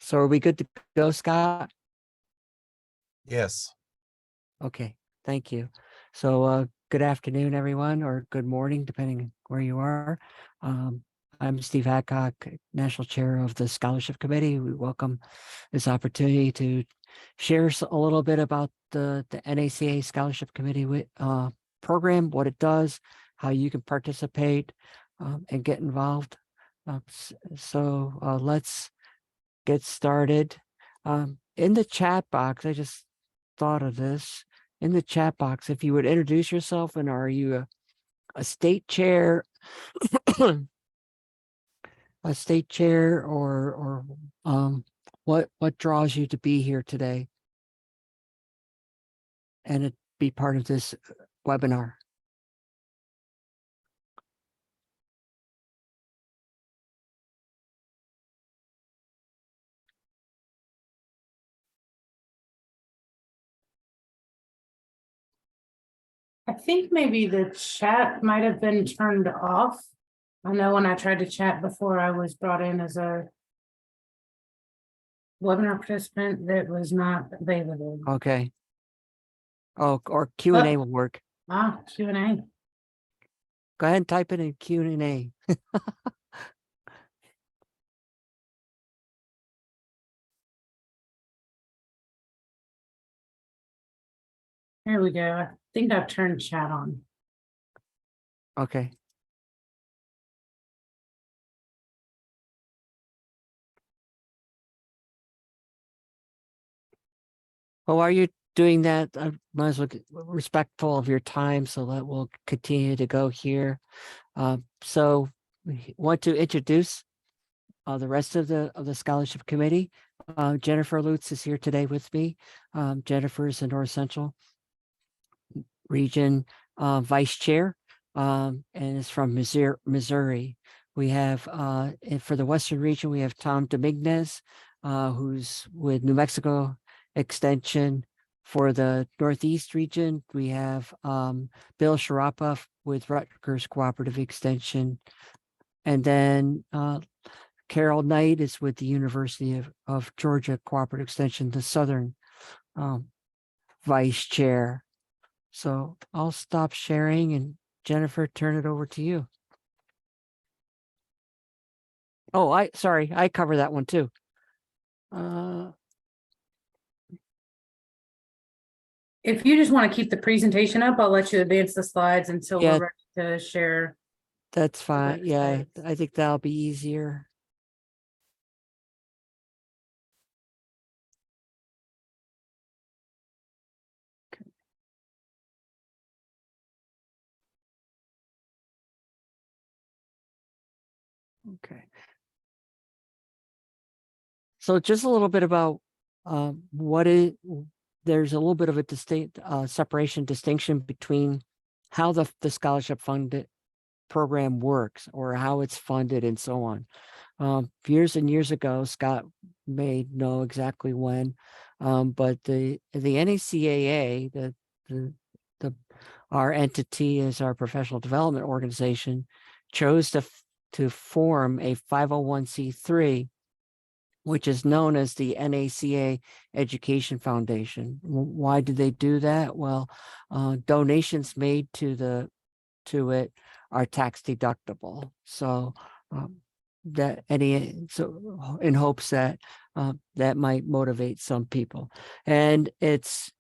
So are we good to go, Scott? Yes. Okay, thank you. So good afternoon, everyone, or good morning, depending where you are. I'm Steve Hadcock, National Chair of the Scholarship Committee. We welcome this opportunity to share a little bit about the NACA Scholarship Committee program, what it does, how you can participate and get involved. Let's get started. In the chat box, I just thought of this. In the chat box, if you would introduce yourself, and are you a state chair, a state chair, or what draws you to be here today and be part of this webinar? I think maybe the chat might have been turned off. I know when I tried to chat before, I was brought in as a webinar participant that was not available. Okay. Oh, or Q&A will work. Q&A. Go ahead and type it in Q&A. Here we go. I think I've turned chat on. Okay. Well, while you're doing that, I might as well get respectful of your time, so that we'll continue to go here. So we want to introduce the rest of the scholarship committee. Jennifer Lutz is here today with me. Jennifer is the North Central Region Vice Chair and is from Missouri. We have for the Western Region, we have Tom Dominguez, who's with New Mexico Extension. For the Northeast region, we have Bill Sharapa with Rutgers Cooperative Extension. And then Carol Knight is with the University of Georgia Cooperative Extension, the Southern Vice Chair. So I'll stop sharing, and Jennifer, turn it over to you. Oh, I cover that one too. If you just want to keep the presentation up, I'll let you advance the slides until Yeah. we're ready to share. That's fine. Yeah, websites. I think that'll be easier. Okay. So just a little bit about there's a little bit of a distinct distinction between how the scholarship funded program works, or how it's funded and so on. Years and years ago, Scott may know exactly when, but the NACAA, our entity is our professional development organization, chose to form a 501c3, which is known as the NACA Education Foundation. Why did they do that? Well, donations made to it are tax deductible. So in hopes that that might motivate some people. And it's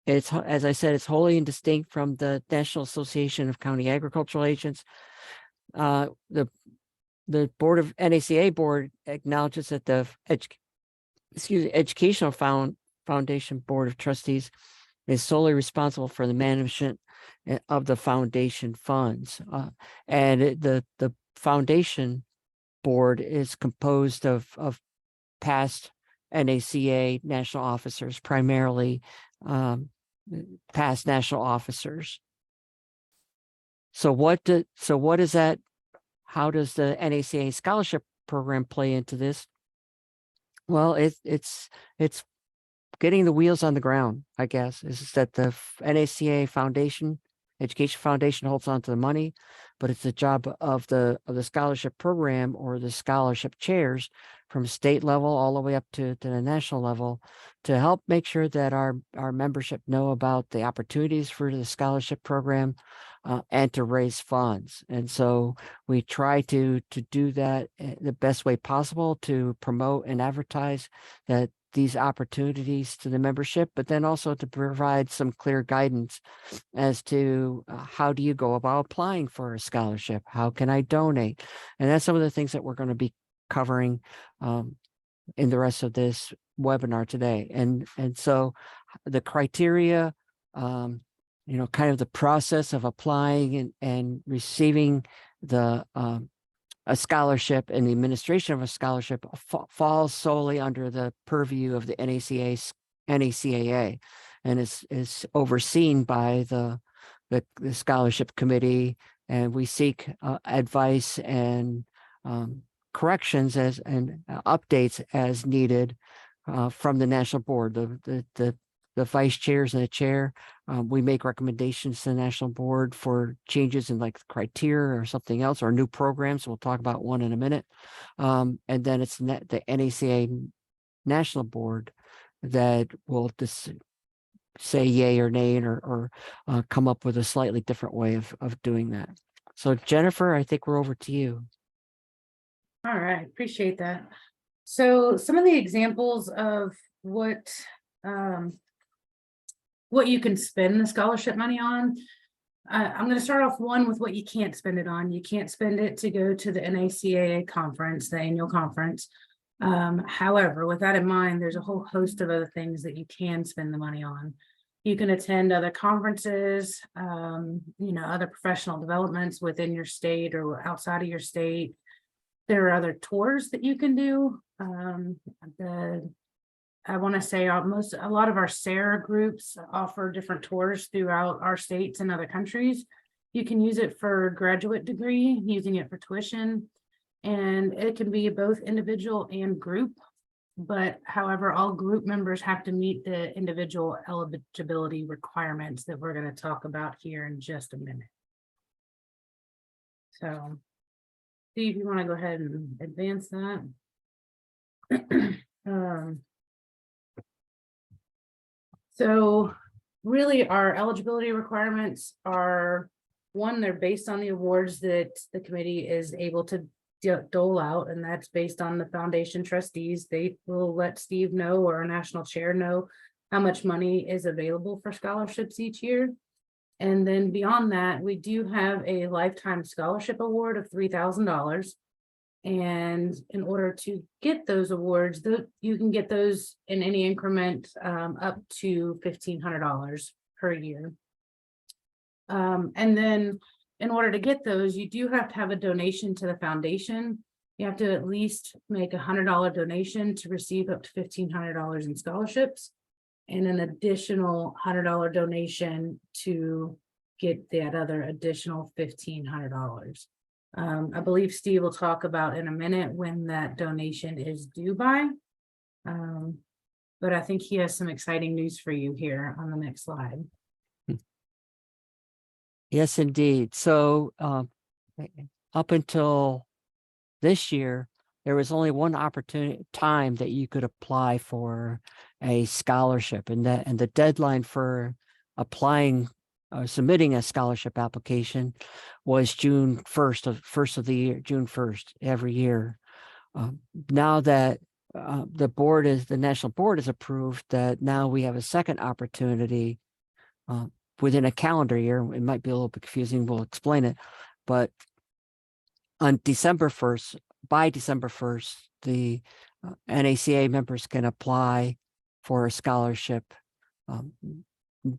as I said, it's wholly and distinct from the National Association of County Agricultural Agents. The board of NACA board acknowledges that the Educational Foundation Board of Trustees is solely responsible for the management of the foundation funds. And the foundation board is composed of past NACA national officers, primarily past national officers. So what is that? How does the NACA scholarship program play into this? Well, it's getting the wheels on the ground, I guess. Is that the NACA Foundation Education Foundation holds on to the money, but it's the job of the scholarship program or the scholarship chairs from state level all the way up to the national level to help make sure that our membership know about the opportunities for the scholarship program and to raise funds. And so we try to do that the best way possible to promote and advertise that these opportunities to the membership, but then also to provide some clear guidance as to how do you go about applying for a scholarship? How can I donate? And that's some of the things that we're going to be covering in the rest of this webinar today. And so the criteria, kind of the process of applying and receiving the a scholarship and the administration of a scholarship falls solely under the purview of the NACAA, and is overseen by the scholarship committee, and we seek advice and corrections and updates as needed from the national board. The vice chairs and the chair, we make recommendations to the national board for changes in like criteria or something else or new programs. We'll talk about one in a minute. And then it's the NACA national board that will just say yay or nay or come up with a slightly different way of doing that. So Jennifer, I think we're over to you. All right, appreciate that. So some of the examples of what you can spend the scholarship money on. I'm going to start off with what you can't spend it on. You can't spend it to go to the NACAA conference, the annual conference. However, with that in mind, there's a whole host of other things that you can spend the money on. You can attend other conferences, other professional developments within your state or outside of your state. There are other tours that you can do. I want to say a lot of our SARA groups offer different tours throughout our states and other countries. You can use it for graduate degree, using it for tuition, and it can be both individual and group. But however, all group members have to meet the individual eligibility requirements that we're going to talk about here in just a minute. So, Steve, you want to go ahead and advance that? So really our eligibility requirements are, one, they're based on the awards that the committee is able to dole out, and that's based on the foundation trustees. They will let Steve know or a national chair know how much money is available for scholarships each year. And then beyond that, we do have a lifetime scholarship award of $3,000. And in order to get those awards, you can get those in any increment up to $1,500 per year. And then in order to get those, you do have to have a donation to the foundation. You have to at least make a $100 donation to receive up to $1,500 in scholarships, and an additional $100 donation to get that other additional $1,500. I believe Steve will talk about in a minute when that donation is due by. But I think he has some exciting news for you here on the next slide. Yes, indeed. So up until this year, there was only one time that you could apply for a scholarship, and the deadline for applying submitting a scholarship application was June 1st of the year, June 1st every year. Now that the national board has approved that, now we have a second opportunity within a calendar year. It might be a little bit confusing. We'll explain it, but on December 1st, by December 1st, the NACA members can apply for a scholarship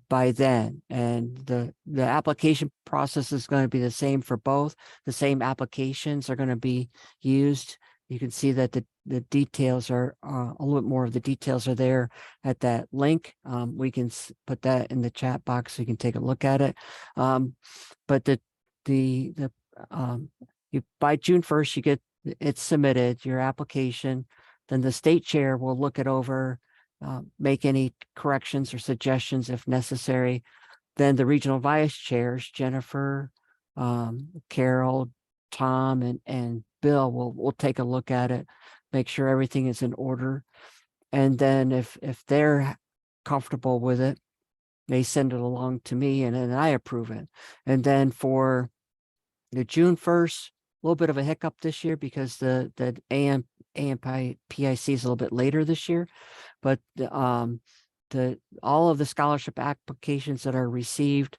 by then, and the application process is going to be the same for both. The same applications are going to be used. You can see that the details are a little bit more of the details are there at that link. We can put that in the chat box so you can take a look at it. But by June 1st, you get it submitted, your application. Then the state chair will look it over, make any corrections or suggestions if necessary. then the regional vice chairs, Jennifer, Carol, Tom, and Bill will take a look at it, make sure everything is in order. And then if they're comfortable with it, they send it along to me and then I approve it. And then for the June 1st, a little bit of a hiccup this year because the AMPIC is a little bit later this year, but all of the scholarship applications that are received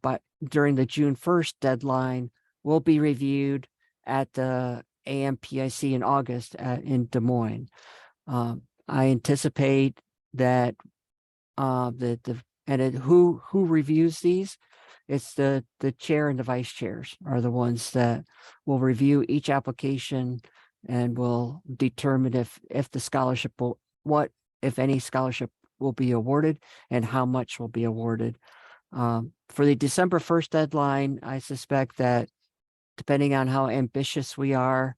but during the June 1st deadline will be reviewed at the AMPIC in August in Des Moines. I anticipate that who reviews these? It's the chair and the vice chairs are the ones that will review each application and will determine if the scholarship will, what, if any scholarship will be awarded and how much will be awarded. For the December 1st deadline, I suspect that depending on how ambitious we are,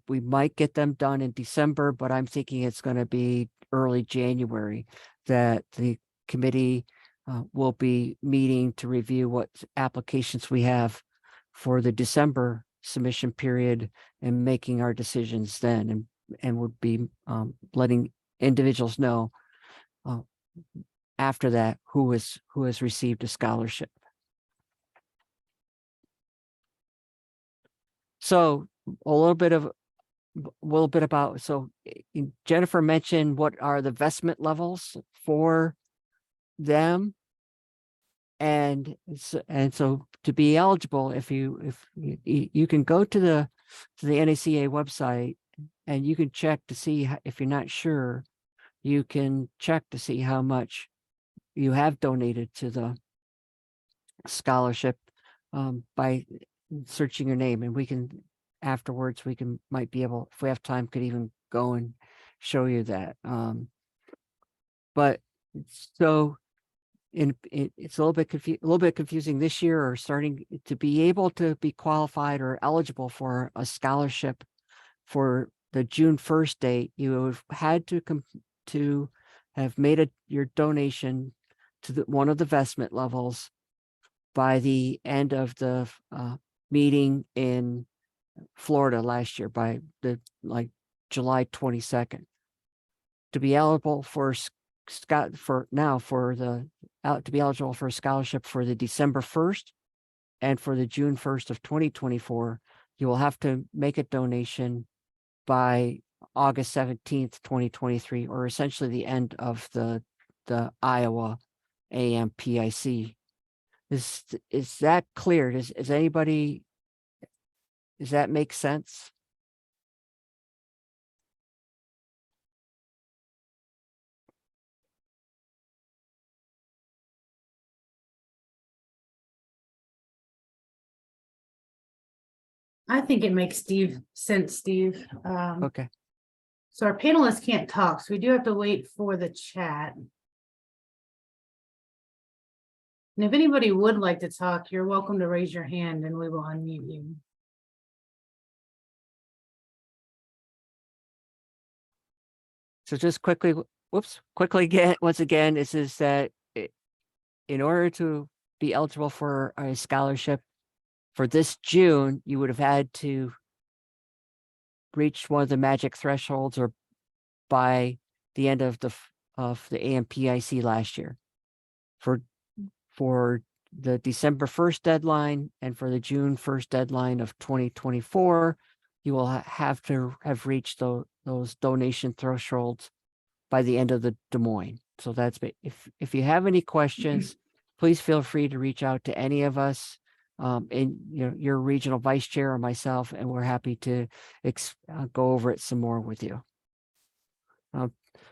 we might get them done in December, but I'm thinking it's going to be early January that the committee will be meeting to review what applications we have for the December submission period and making our decisions then, and would be letting individuals know after that who has received a scholarship. So a little bit about, so Jennifer mentioned what are the vestment levels for them. And so to be eligible, if you can go to the NACA website and you can check to see if you're not sure, you can check to see how much you have donated to the scholarship by searching your name, and we can afterwards might be able, if we have time, could even go and show you that. But so it's a little bit confusing this year, or starting to be able to be qualified or eligible for a scholarship for the June 1st date. You have had to have made your donation to one of the vestment levels by the end of the meeting in Florida last year, by the July 22nd, to be eligible for to be eligible for a scholarship for the December 1st and for the June 1st of 2024. You will have to make a donation by August 17th, 2023, or essentially the end of the Iowa AMPIC. Is that clear? Does that make sense? I think it makes sense, Steve. Okay. So our panelists can't talk, so we do have to wait for the chat. And if anybody would like to talk, you're welcome to raise your hand and we will unmute you. So just quickly again, once again, this is that in order to be eligible for a scholarship for this June, you would have had to reach one of the magic thresholds or by the end of the AMPIC last year. For the December 1st deadline and for the June 1st deadline of 2024, you will have to have reached those donation thresholds by the end of the Des Moines. So that's, if you have any questions, please feel free to reach out to any of us, in your regional vice chair or myself, and we're happy to go over it some more with you.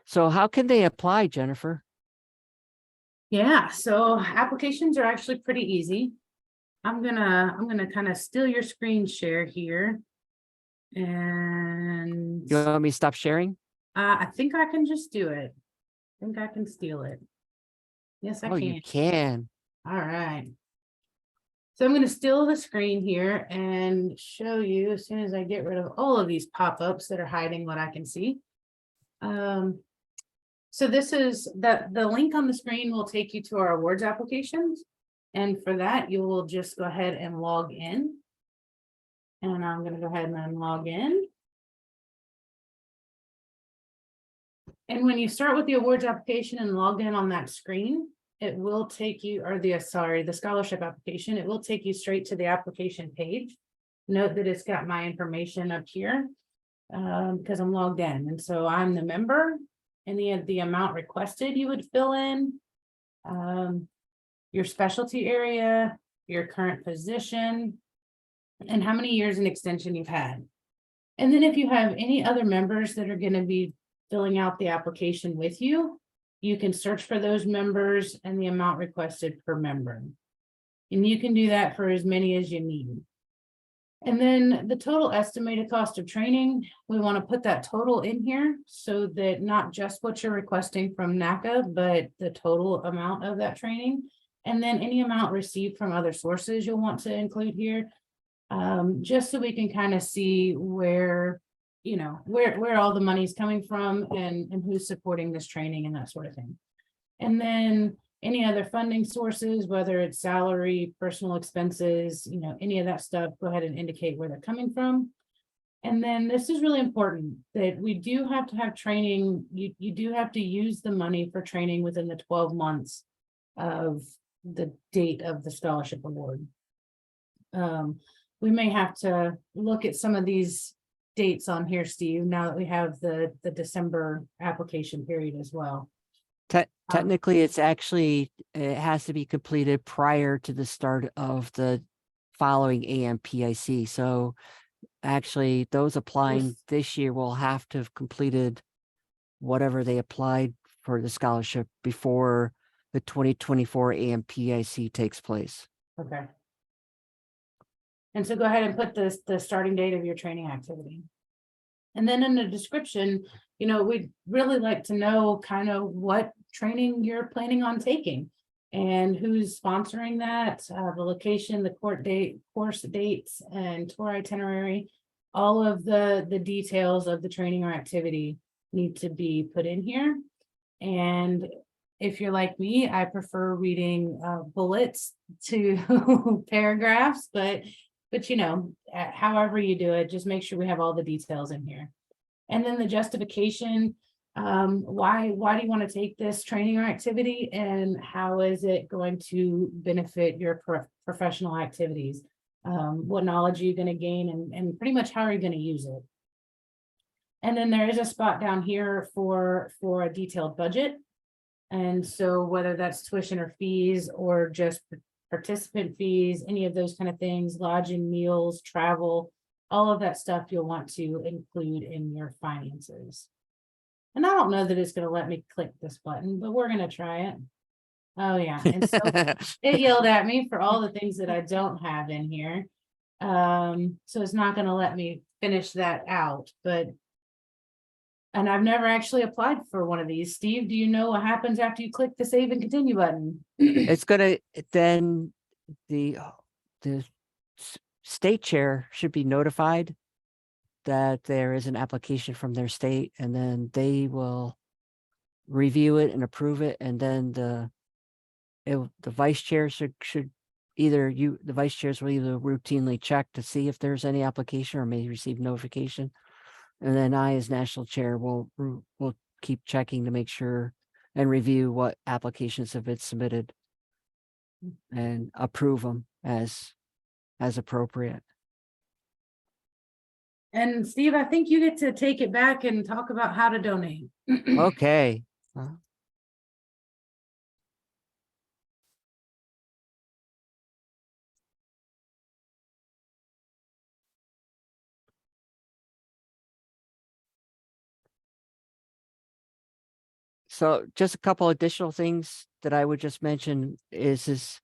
So how can they apply, Jennifer? Yeah, so applications are actually pretty easy. I'm gonna kind of steal your screen share here. And You want me to stop sharing? I think I can just do it. I think I can steal it. Yes, I Oh, can. you can. All right. So I'm going to steal the screen here and show you as soon as I get rid of all of these pop-ups that are hiding what I can see. So this is the link on the screen will take you to our awards applications. And for that, you will just go ahead and log in. And I'm gonna go ahead and log in. And when you start with the awards application and log in on that screen, it will take you, or the scholarship application, it will take you straight to the application page. Note that it's got my information up here because I'm logged in. And so I'm the member, and the amount requested you would fill in, your specialty area, your current position, and how many years in extension you've had. And then if you have any other members that are going to be filling out the application with you, you can search for those members and the amount requested per member. And you can do that for as many as you need. And then the total estimated cost of training, we want to put that total in here so that not just what you're requesting from NACA, but the total amount of that training. And then any amount received from other sources you'll want to include here, just so we can kind of see where, you know, where all the money's coming from and who's supporting this training and that sort of thing. And then any other funding sources, whether it's salary, personal expenses, you know, any of that stuff, go ahead and indicate where they're coming from. And then this is really important that we do have to have training. You do have to use the money for training within the 12 months of the date of the scholarship award. We may have to look at some of these dates on here, Steve, now that we have the December application period as well. Technically, it's actually, it has to be completed prior to the start of the following AMPIC. So actually, those applying this year will have to have completed whatever they applied for the scholarship before the 2024 AMPIC takes place. Okay. And so go ahead and put the starting date of your training activity. And then in the description, you know, we'd really like to know kind of what training you're planning on taking and who's sponsoring that, the location, the course dates and tour itinerary. All of the details of the training or activity need to be put in here. And if you're like me, I prefer reading bullets to paragraphs, but you know, however you do it, just make sure we have all the details in here. And then the justification, why do you want to take this training or activity, and how is it going to benefit your professional activities? What knowledge are you going to gain, and pretty much how are you going to use it? And then there is a spot down here for a detailed budget. And so whether that's tuition or fees or just participant fees, any of those kind of things, lodging, meals, travel, all of that stuff you'll want to include in your finances. And I don't know that it's going to let me click this button, but we're going to try it. Oh yeah. And so it yelled at me for all the things that I don't have in here. So it's not going to let me finish that out, and I've never actually applied for one of these. Steve, do you know what happens after you click the save and continue button? It's gonna, then the state chair should be notified that there is an application from their state, and then they will review it and approve it. And then the vice chair should either the vice chairs will either routinely check to see if there's any application or may receive notification. And then I, as national chair, will keep checking to make sure and review what applications have been submitted and approve them as appropriate. And Steve, I think you get to take it back and talk about how to donate. Okay. So just a couple additional things that I would just mention is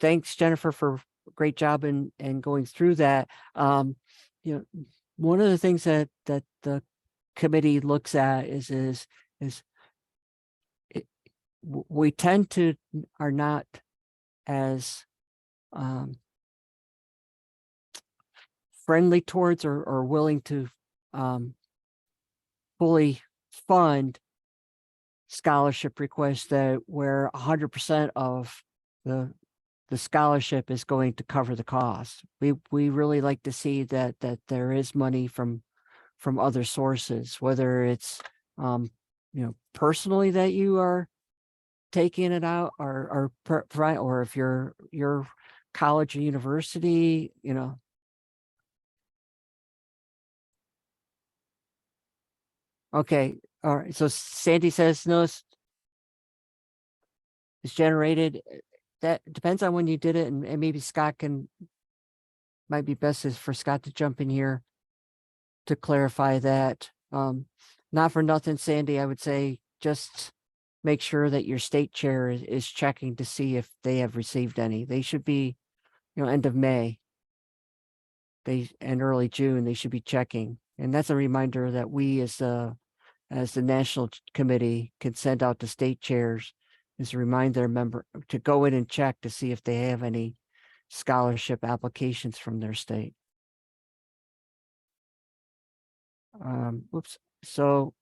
thanks, Jennifer, for a great job in going through that. You know, one of the things that the committee looks at is we tend to are not as friendly towards or willing to fully fund scholarship request that where 100% of the scholarship is going to cover the cost. We really like to see that there is money from other sources, whether it's personally that you are taking it out or if your college or university, Okay, all right. So Sandy says no, it's generated. That depends on when you did it, and maybe Scott might be best is for Scott to jump in here to clarify that. Not for nothing, Sandy, I would say just make sure that your state chair is checking to see if they have received any. They should be, end of May. And early June, they should be checking. And that's a reminder that we as the national committee can send out to state chairs is to remind their member to go in and check to see if they have any scholarship applications from their state. Whoops. So,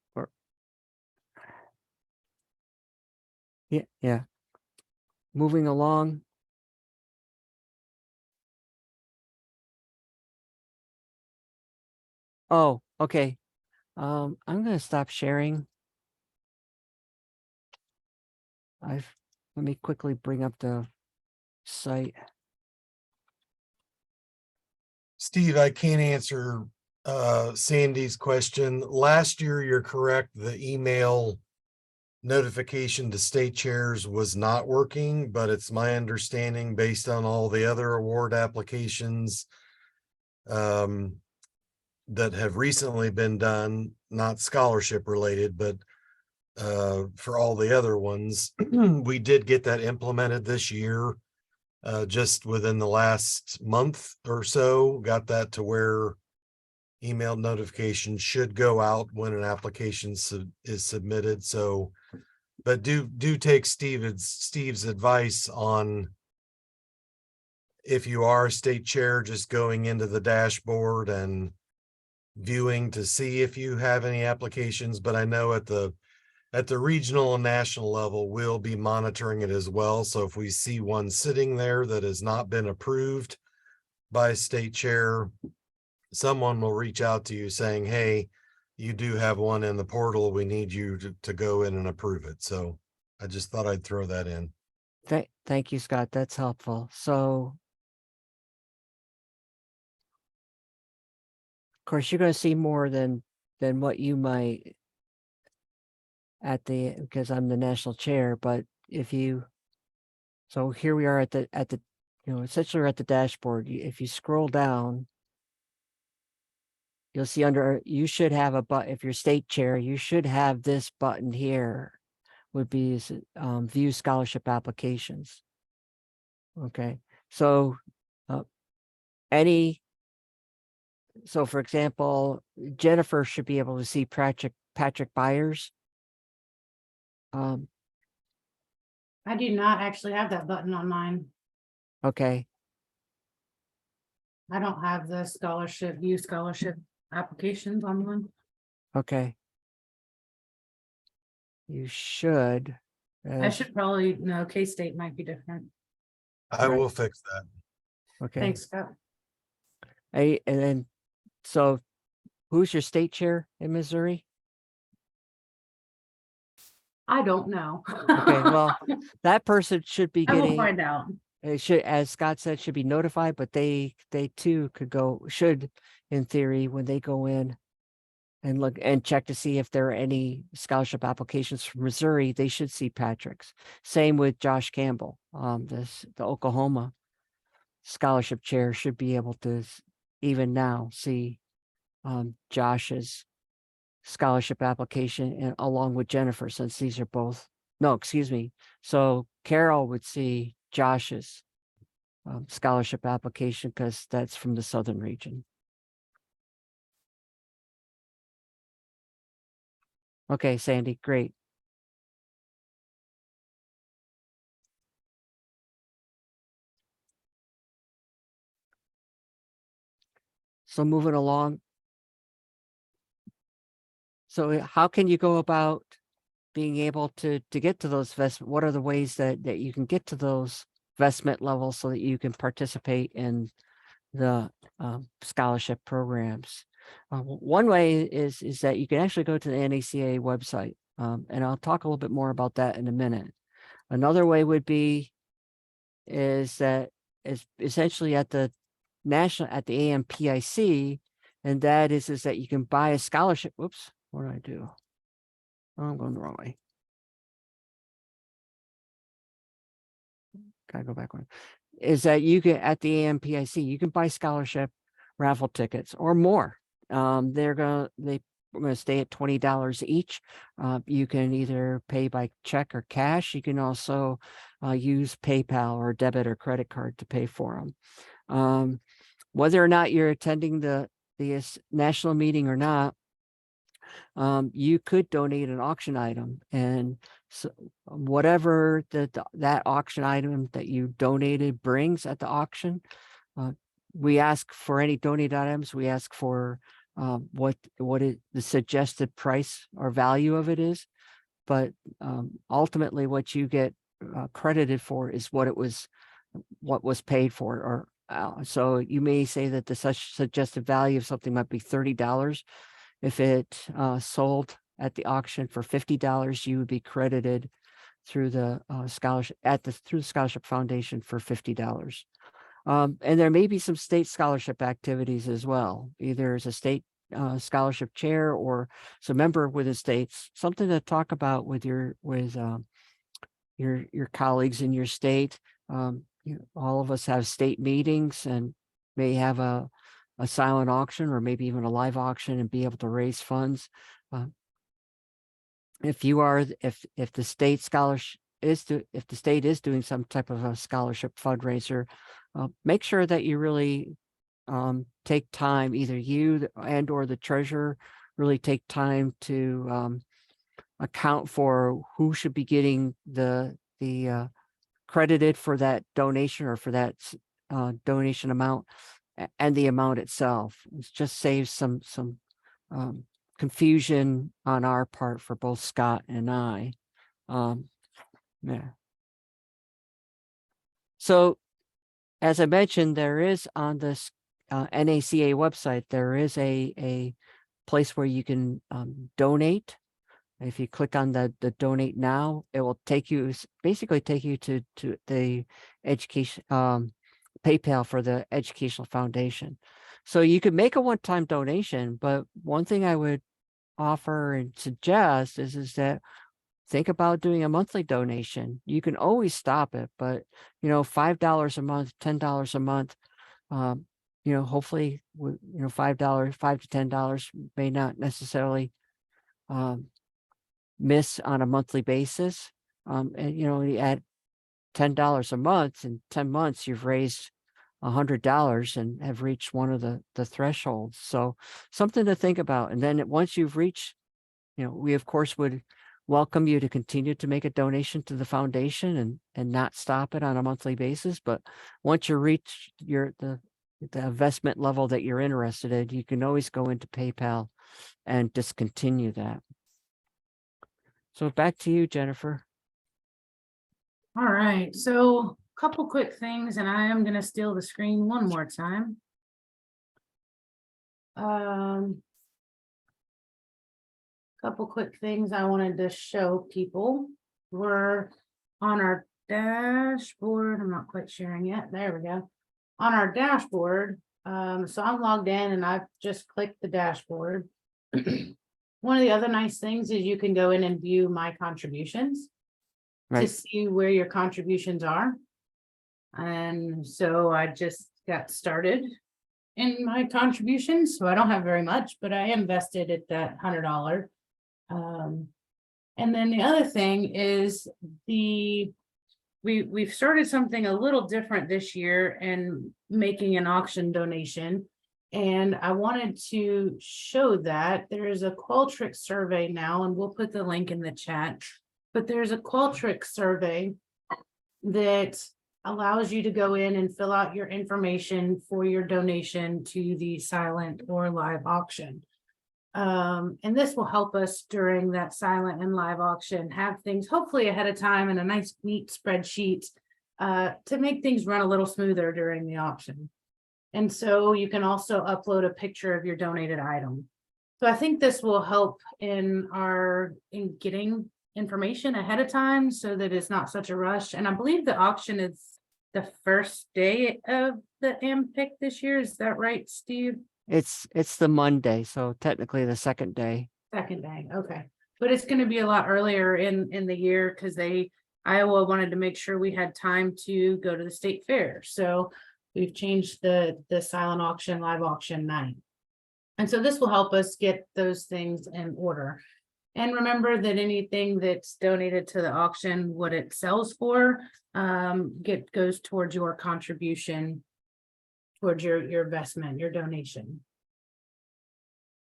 yeah. Moving along. Oh, okay. I'm going to stop sharing. Let me quickly bring up the site. Steve, I can't answer Sandy's question. Last year, you're correct. The email notification to state chairs was not working, but it's my understanding based on all the other award applications that have recently been done, not scholarship related, but for all the other ones, we did get that implemented this year. Just within the last month or so, got that to where email notifications should go out when an application is submitted. So, but do take Steve's advice on if you are a state chair, just going into the dashboard and viewing to see if you have any applications. But I know at the regional and national level, we'll be monitoring it as well. So if we see one sitting there that has not been approved by a state chair, someone will reach out to you saying, hey, you do have one in the portal. We need you to go in and approve it. So I just thought I'd throw that in. Thank you, Scott. That's helpful. So, of course, you're going to see more than what you might because I'm the national chair, but so here we are at the essentially we're at the dashboard. If you scroll down, you'll see you should have a button. If you're state chair, you should have this button here would be view scholarship applications. Okay. So so for example, Jennifer should be able to see Patrick Byers. I do not actually have that button on mine. Okay. I don't have the view scholarship applications on one. Okay. You should. I should probably know K-State might be different. I will fix that. Okay. Thanks, Scott. And then, so who's your state chair in Missouri? I don't know. Okay, well, that person should be I will getting, find out. it should, as Scott said, should be notified, but they too should, in theory, when they go in and look and check to see if there are any scholarship applications from Missouri, they should see Patrick's. Same with Josh Campbell. The Oklahoma scholarship chair should be able to even now see Josh's scholarship application and along with Jennifer, since these are both, no, excuse me. So Carol would see Josh's scholarship application because that's from the Southern region. Okay, Sandy, great. So moving along. So how can you go about being able to get to those what are the ways that you can get to those vestment levels so that you can participate in the scholarship programs. One way is that you can actually go to the NACA website, and I'll talk a little bit more about that in a minute. Another way would be is that is essentially at the AMPIC, and that is that you can buy a scholarship. Whoops, what did I do? Oh, I'm going the wrong way. Gotta go back one. Is that you can at the AMPIC, you can buy scholarship raffle tickets or more. They're gonna stay at $20 each. You can either pay by check or cash. You can also use PayPal or debit or credit card to pay for them. Whether or not you're attending the national meeting or not, you could donate an auction item, and so whatever that auction item that you donated brings at the auction, we ask for any donated items. We ask for what the suggested price or value of it is, but ultimately what you get credited for is what was paid for. Or so you may say that the suggested value of something might be $30. If it sold at the auction for $50, you would be credited through the scholarship through the Scholarship Foundation for $50. And there may be some state scholarship activities as well, either as a state scholarship chair or as a member with the states, something to talk about with your colleagues in your state. All of us have state meetings and may have a silent auction or maybe even a live auction and be able to raise funds. If the state if the state is doing some type of a scholarship fundraiser, make sure that you really take time, either you and or the treasurer really take time to account for who should be getting the credited for that donation or for that donation amount and the amount itself. It just saves some confusion on our part for both Scott and I. Yeah. So, as I mentioned, there is on this NACA website, there is a place where you can donate. If you click on the donate now, it will basically take you to the education PayPal for the Educational Foundation. So you could make a one-time donation, but one thing I would offer and suggest is that think about doing a monthly donation. You can always stop it, but $5 a month, $10 a month, hopefully, $5 to $10 may not necessarily miss on a monthly basis. And at $10 a month in 10 months, you've raised $100 and have reached one of the thresholds. So something to think about. And then once you've reached, we of course would welcome you to continue to make a donation to the foundation and not stop it on a monthly basis. But once you reach the investment level that you're interested in, you can always go into PayPal and discontinue that. So back to you, Jennifer. All right, so a couple quick things, and I am going to steal the screen one more time. Couple quick things I wanted to show people. We're on our dashboard. I'm not quite sharing yet. There we go. On our dashboard. So I'm logged in and I've just clicked the dashboard. One of the other nice things is you can go in and view my contributions to see where your contributions are. And so I just got started in my contributions. So I don't have very much, but I invested at that $100. And then the other thing is we've started something a little different this year and making an auction donation. And I wanted to show that there is a Qualtrics survey now, and we'll put the link in the chat, but there's a Qualtrics survey that allows you to go in and fill out your information for your donation to the silent or live auction. And this will help us during that silent and live auction, have things hopefully ahead of time in a nice neat spreadsheet to make things run a little smoother during the auction. And so you can also upload a picture of your donated item. So I think this will help in getting information ahead of time so that it's not such a rush. And I believe the auction is the first day of the AMPIC this year. Is that right, Steve? It's the Monday, so technically the second day. Second day, okay. But it's gonna be a lot earlier in the year because Iowa wanted to make sure we had time to go to the state fair. So we've changed the silent auction, live auction night. And so this will help us get those things in order. And remember that anything that's donated to the auction, what it sells for, goes towards your contribution, towards your investment, your donation.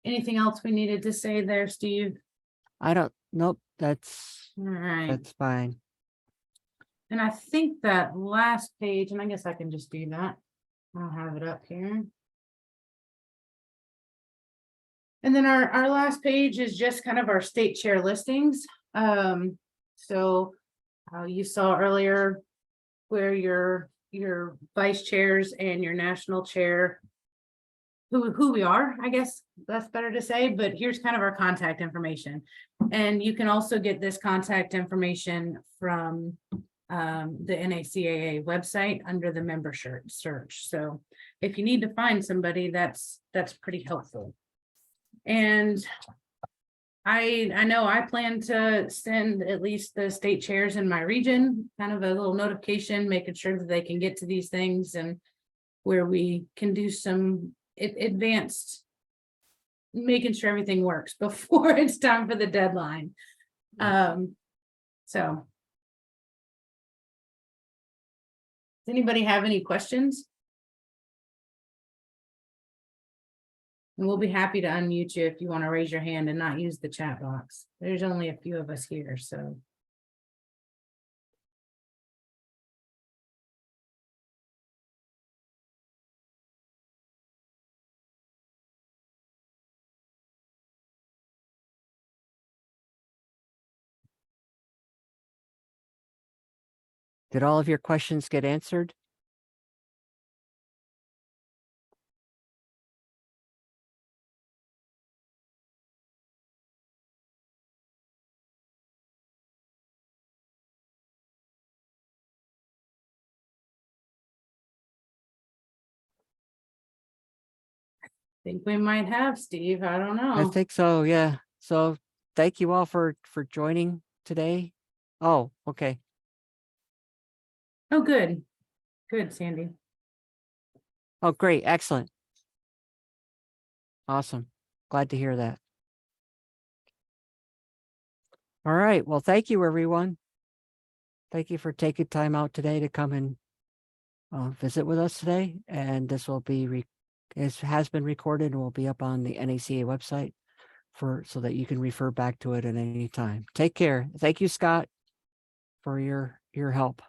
Anything else we needed to say there, Steve? Nope, that's All right. fine. And I think that last page, and I guess I can just do that. I'll have it up here. And then our last page is just kind of our state chair listings. So you saw earlier where your vice chairs and your national chair, who we are, I guess that's better to say, but here's kind of our contact information. And you can also get this contact information from the NACAA website under the membership search. So if you need to find somebody, that's pretty helpful. And I know I plan to send at least the state chairs in my region, kind of a little notification, making sure that they can get to these things and where we can do some advanced, making sure everything works before it's time for the deadline. So. Does anybody have any questions? And we'll be happy to unmute you if you want to raise your hand and not use the chat box. There's only a few of us here, so. Did all of your questions get answered? Think we might have, Steve. I don't I know. think so, yeah. So thank you all for joining today. Oh, okay. Oh, good. Good, Sandy. Oh, great. Excellent. Awesome. Glad to hear that. All right. Well, thank you, everyone. Thank you for taking time out today to come and visit with us today. And this will be, it has been recorded and will be up on the NACA website so that you can refer back to it at any time. Take care. Thank you, Scott, for your help.